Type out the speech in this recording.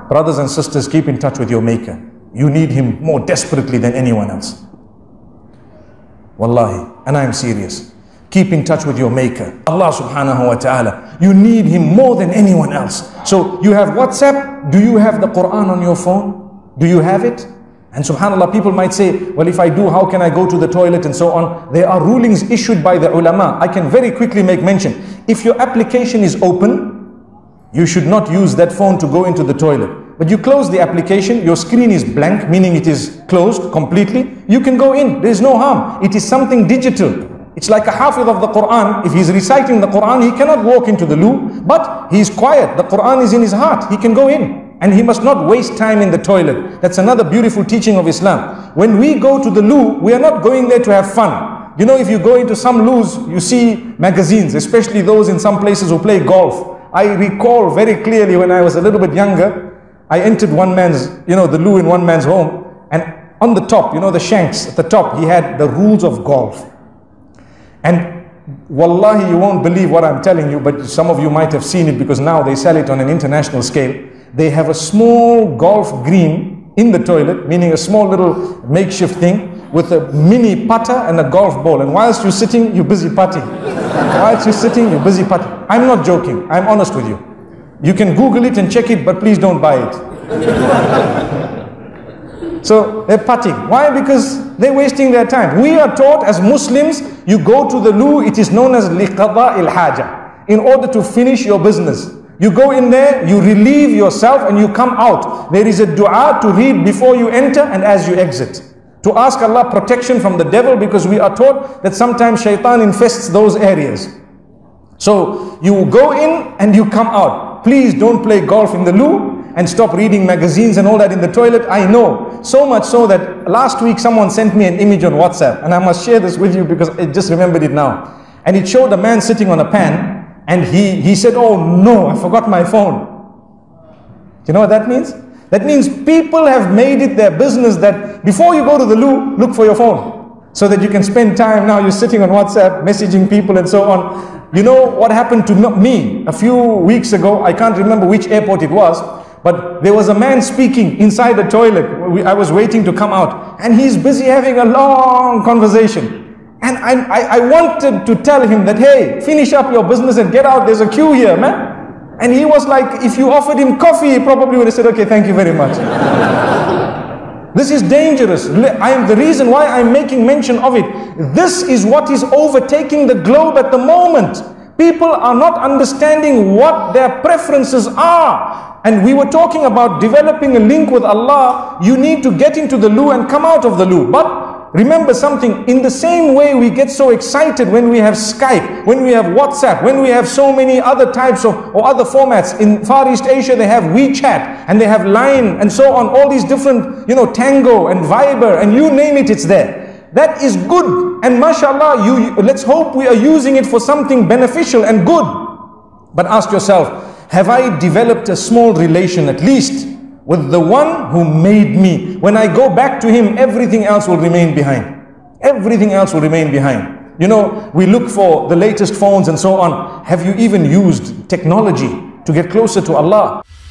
Brothers and sisters, keep in touch with your Maker. You need Him more desperately than anyone else. Wallahi, and I am serious. Keep in touch with your Maker, Allah subhanahu wa ta'ala. You need Him more than anyone else. So you have WhatsApp. Do you have the Qur'an on your phone? Do you have it? And subhanAllah, people might say, well, if I do, how can I go to the toilet and so on? There are rulings issued by the ulama. I can very quickly make mention. If your application is open, you should not use that phone to go into the toilet. But you close the application, your screen is blank, meaning it is closed completely. You can go in, there is no harm. It is something digital. It's like a hafiz of the Qur'an. If he's reciting the Qur'an, he cannot walk into the loo, but he is quiet. The Qur'an is in his heart. He can go in. And he must not waste time in the toilet. That's another beautiful teaching of Islam. When we go to the loo, we are not going there to have fun. You know, if you go into some loos, you see magazines, especially those in some places who play golf. I recall very clearly when I was a little bit younger, I entered one man's, the loo in one man's home, and on the top, the shanks at the top, he had the rules of golf. And wallahi, you won't believe what I'm telling you, but some of you might have seen it because now they sell it on an international scale. They have a small golf green in the toilet, meaning a small little makeshift thing with a mini putter and a golf ball. And whilst you're sitting, you're busy putting. Whilst you're sitting, you're busy putting. I'm not joking. I'm honest with you. You can Google it and check it, but please don't buy it. So they're putting. Why? Because they're wasting their time. We are taught as Muslims, you go to the loo, it is known as liqada il-haja, in order to finish your business. You go in there, you relieve yourself and you come out. There is a dua to read before you enter and as you exit. To ask Allah protection from the devil, because we are taught that sometimes shaitan infests those areas. So you go in and you come out. Please don't play golf in the loo and stop reading magazines and all that in the toilet. I know, so much so that last week someone sent me an image on WhatsApp, and I must share this with you because I just remembered it now. And it showed a man sitting on a pan, and he said, oh no, I forgot my phone. Do you know what that means? That means people have made it their business that before you go to the loo, look for your phone, so that you can spend time. Now you're sitting on WhatsApp, messaging people and so on. You know what happened to me a few weeks ago? I can't remember which airport it was, but there was a man speaking inside the toilet. I was waiting to come out, and he's busy having a long conversation. And I wanted to tell him that, hey, finish up your business and get out. There's a queue here, man. And he was like, if you offered him coffee, he probably would have said, okay, thank you very much. This is dangerous. The reason why I'm making mention of it, this is what is overtaking the globe at the moment. People are not understanding what their preferences are. And we were talking about developing a link with Allah. You need to get into the loo and come out of the loo. But remember something, in the same way we get so excited when we have Skype, when we have WhatsApp, when we have so many other types of or other formats. In Far East Asia they have WeChat and they have Line and so on, all these different, Tango and Viber and you name it, it's there. That is good, and mashallah, let's hope we are using it for something beneficial and good. But ask yourself, have I developed a small relation at least with the one who made me? When I go back to him, everything else will remain behind. Everything else will remain behind. We look for the latest phones and so on. Have you even used technology to get closer to Allah?